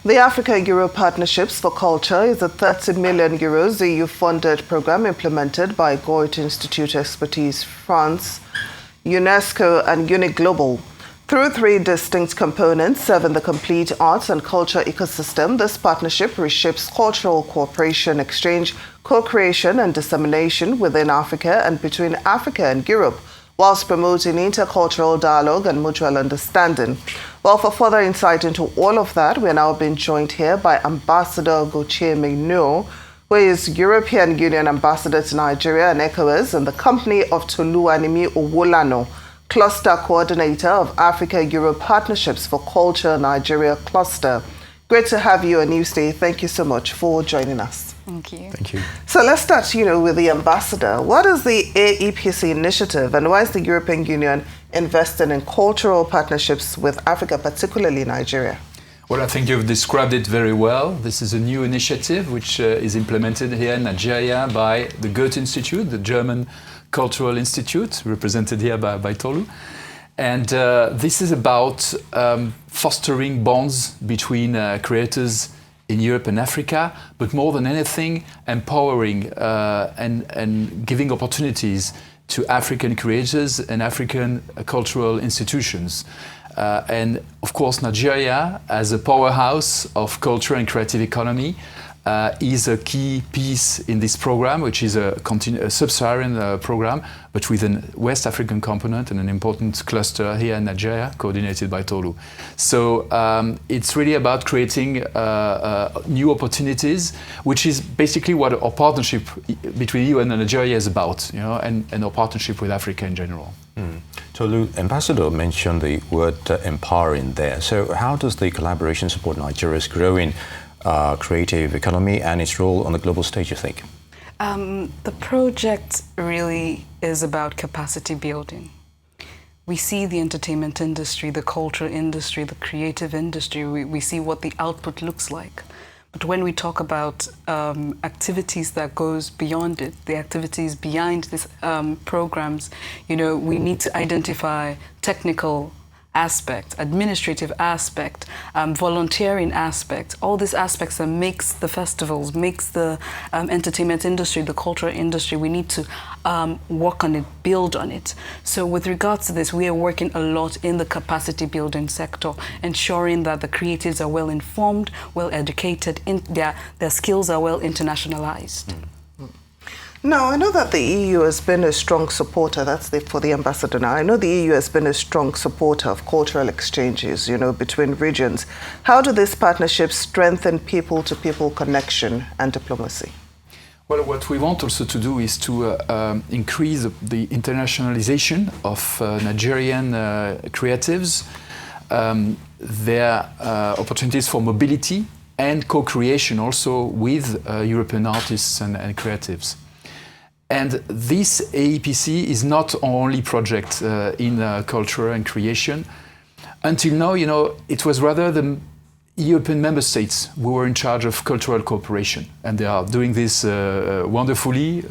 The Africa-Europe Partnerships for Culture is a 30 million euros EU-funded program implemented by Gautier Institute Expertise France, UNESCO and Uniglobal. Through three distinct components serving the complete arts and culture ecosystem, this partnership reshapes cultural cooperation, exchange, co-creation and dissemination within Africa and between Africa and Europe, whilst promoting intercultural dialogue and mutual understanding. Well, for further insight into all of that, we are now being joined here by Ambassador Gautier Mignot, who is European Union Ambassador to Nigeria and ECOWAS, and the company of Toluwanimi Owolana, Cluster Coordinator of Africa-Europe Partnerships for Culture Nigeria Cluster. Great to have you on Newsday. Thank you so much for joining us. Thank you. Thank you. So let's start, with the ambassador. What is the AEPC initiative, and why is the European Union investing in cultural partnerships with Africa, particularly Nigeria? Well, I think you've described it very well. This is a new initiative which is implemented here in Nigeria by the Goethe Institute, the German Cultural Institute, represented here by Tolu. And this is about fostering bonds between creators in Europe and Africa, but more than anything, empowering and giving opportunities to African creators and African cultural institutions. And of course, Nigeria, as a powerhouse of culture and creative economy, is a key piece in this program, which is a sub-Saharan program, but with a West African component and an important cluster here in Nigeria, coordinated by Tolu. So it's really about creating new opportunities, which is basically what our partnership between EU and Nigeria is about, and our partnership with Africa in general. Tolu, Ambassador mentioned the word empowering there. So how does the collaboration support Nigeria's growing creative economy and its role on the global stage, you think? The project really is about capacity building. We see the entertainment industry, the cultural industry, the creative industry, we see what the output looks like. But when we talk about activities that goes beyond it, the activities behind these programs, we need to identify technical aspect, administrative aspect, volunteering aspect, all these aspects that makes the festivals, makes the entertainment industry, the cultural industry. We need to work on it, build on it. So with regards to this, we are working a lot in the capacity building sector, ensuring that the creatives are well informed, well educated, their skills are well internationalized. Now, I know that the EU has been a strong supporter, for the ambassador now. I know the EU has been a strong supporter of cultural exchanges, between regions. How do these partnerships strengthen people-to-people connection and diplomacy? Well, what we want also to do is to increase the internationalization of Nigerian creatives, their opportunities for mobility and co-creation also with European artists and creatives. And this AEPC is not our only project in culture and creation. Until now, it was rather the European member states who were in charge of cultural cooperation. And they are doing this wonderfully.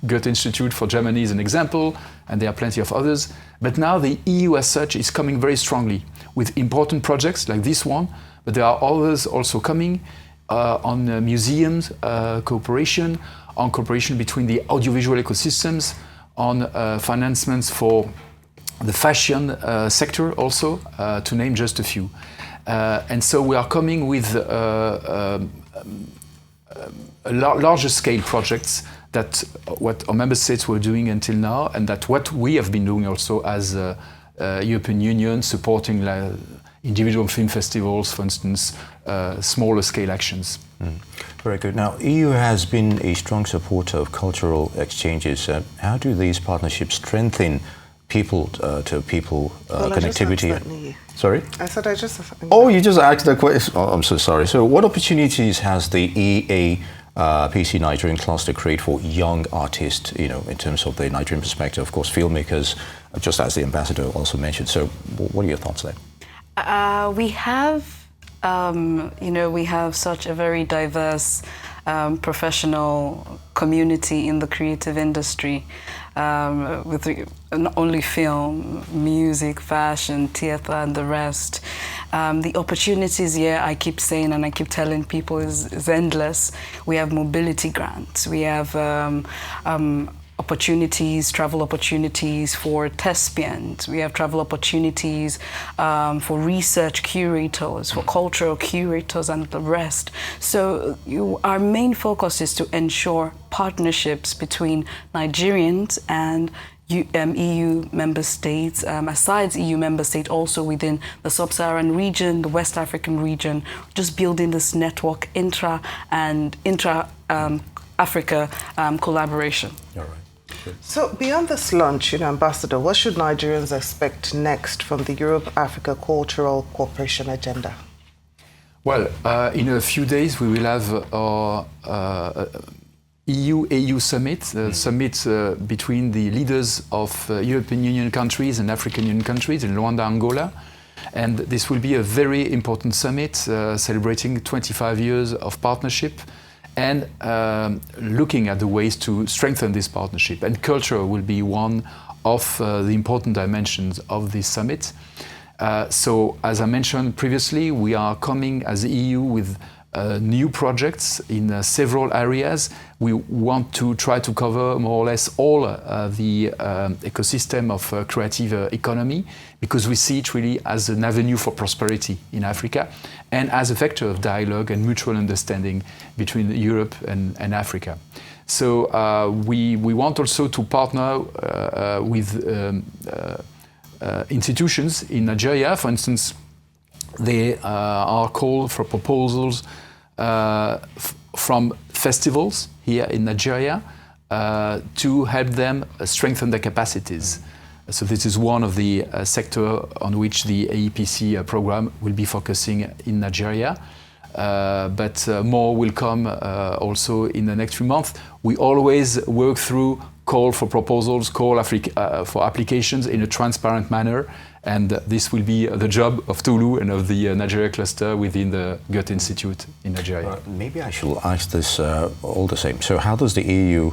Goethe Institute for Germany is an example, and there are plenty of others. But now the EU as such is coming very strongly with important projects like this one, but there are others also coming on museums cooperation, on cooperation between the audiovisual ecosystems, on financements for the fashion sector also, to name just a few. And so we are coming with larger scale projects that what our member states were doing until now, and that what we have been doing also as a European Union, supporting individual film festivals, for instance, smaller scale actions. Very good. Now, EU has been a strong supporter of cultural exchanges. How do these partnerships strengthen people-to-people connectivity? Sorry? I said I just... Oh, you just asked the question. Oh, I'm so sorry. So what opportunities has the EAPC Nigerian cluster create for young artists, in terms of the Nigerian perspective, of course, filmmakers, just as the ambassador also mentioned. So what are your thoughts there? We have we have such a very diverse professional community in the creative industry. not only film, music, fashion, theatre, and the rest. The opportunities here, I keep saying and I keep telling people, is endless. We have mobility grants. We have opportunities, travel opportunities for thespians. We have travel opportunities for research curators, for cultural curators, and the rest. So our main focus is to ensure partnerships between Nigerians and EU member states, aside EU member states, also within the Sub-Saharan region, the West African region, just building this network intra-Africa collaboration. All right. Good. So beyond this launch, Ambassador, what should Nigerians expect next from the Europe-Africa Cultural Cooperation Agenda? Well, in a few days we will have our EU-AU summit, summit between the leaders of European Union countries and African Union countries in Luanda, Angola. And this will be a very important summit celebrating 25 years of partnership and looking at the ways to strengthen this partnership. And culture will be one of the important dimensions of this summit. So, as I mentioned previously, we are coming as the EU with new projects in several areas. We want to try to cover more or less all the ecosystem of creative economy, because we see it really as an avenue for prosperity in Africa and as a vector of dialogue and mutual understanding between Europe and Africa. So we want also to partner with institutions in Nigeria. For instance, they are called for proposals from festivals here in Nigeria to help them strengthen their capacities. So this is one of the sector on which the AEPC program will be focusing in Nigeria. But more will come also in the next few months. We always work through call for proposals, call for applications in a transparent manner. And this will be the job of Tolu and of the Nigeria cluster within the Goethe Institute in Nigeria. Maybe I should ask this all the same. So how does the EU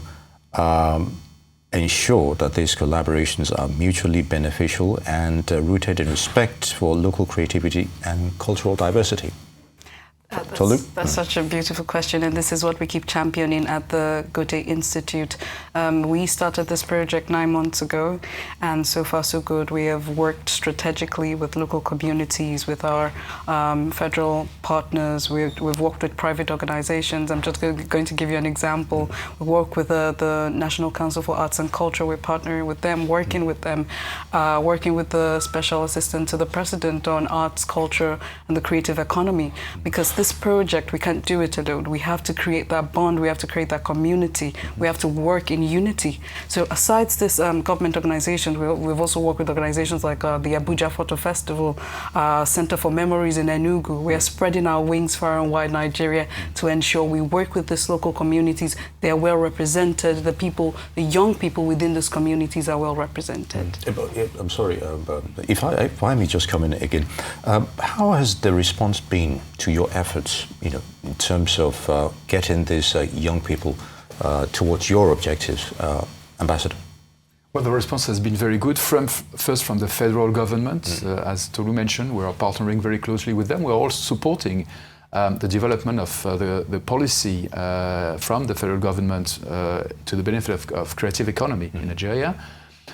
ensure that these collaborations are mutually beneficial and rooted in respect for local creativity and cultural diversity? That's such a beautiful question, and this is what we keep championing at the Gautier Institute. We started this project 9 months ago, and so far so good. We have worked strategically with local communities, with our federal partners. We've worked with private organizations. I'm just going to give you an example. We work with the National Council for Arts and Culture. We're partnering with them, working with the Special Assistant to the President on arts, culture, and the creative economy, because this project, we can't do it alone. We have to create that bond, we have to create that community, we have to work in unity. So aside this government organizations, we've also worked with organizations like the Abuja Photo Festival, Center for Memories in Enugu. We are spreading our wings far and wide Nigeria to ensure we work with these local communities. They are well represented. The young people within these communities are well represented. I'm sorry, if I may just come in again. How has the response been to your efforts, in terms of getting these young people towards your objectives, Ambassador? Well, the response has been very good. First from the federal government, as Tolu mentioned, we are partnering very closely with them. We're also supporting the development of the policy from the federal government to the benefit of creative economy in Nigeria.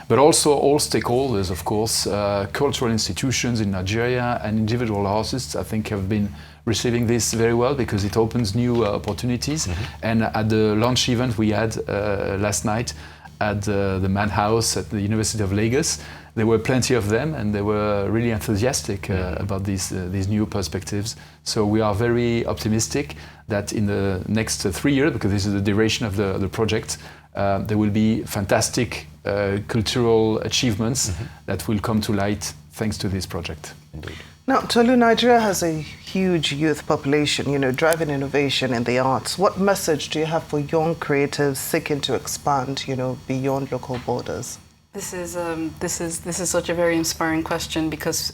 But also all stakeholders, of course, cultural institutions in Nigeria and individual artists, I think, have been receiving this very well, because it opens new opportunities. And at the launch event we had last night at the Man House at the University of Lagos, there were plenty of them, and they were really enthusiastic about these new perspectives. So we are very optimistic that in the next 3 years, because this is the duration of the project, there will be fantastic cultural achievements that will come to light thanks to this project. Indeed. Now, Tolu, Nigeria has a huge youth population, driving innovation in the arts. What message do you have for young creatives seeking to expand, beyond local borders? This is such a very inspiring question, because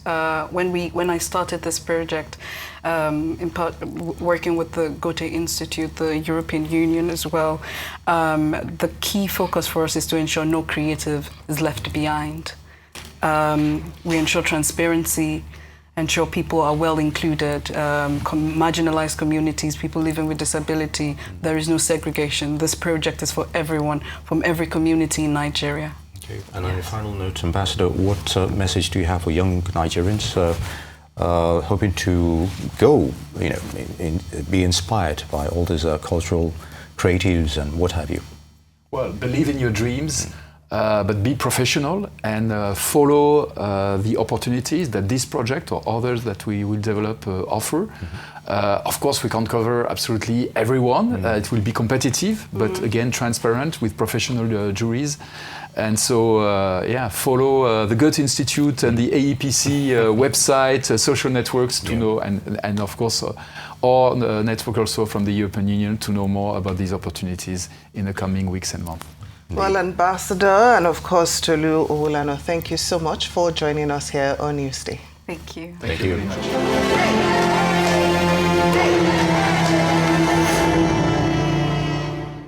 when I started this project, in part working with the Gautier Institute, the European Union as well, the key focus for us is to ensure no creative is left behind. We ensure transparency, ensure people are well included, marginalized communities, people living with disability. There is no segregation. This project is for everyone from every community in Nigeria. Okay. And on a final note, Ambassador, what message do you have for young Nigerians hoping to go, be inspired by all these cultural creatives and what have you? Well, believe in your dreams, but be professional and follow the opportunities that this project or others that we will develop offer. Of course, we can't cover absolutely everyone. It will be competitive, but again, transparent with professional juries. And so, follow the Goethe Institute and the AEPC website, social networks to know, and of course, our network also from the European Union to know more about these opportunities in the coming weeks and months. Well, Ambassador, and of course, Owolana, thank you so much for joining us here on Newsday. Thank you. Thank you very much.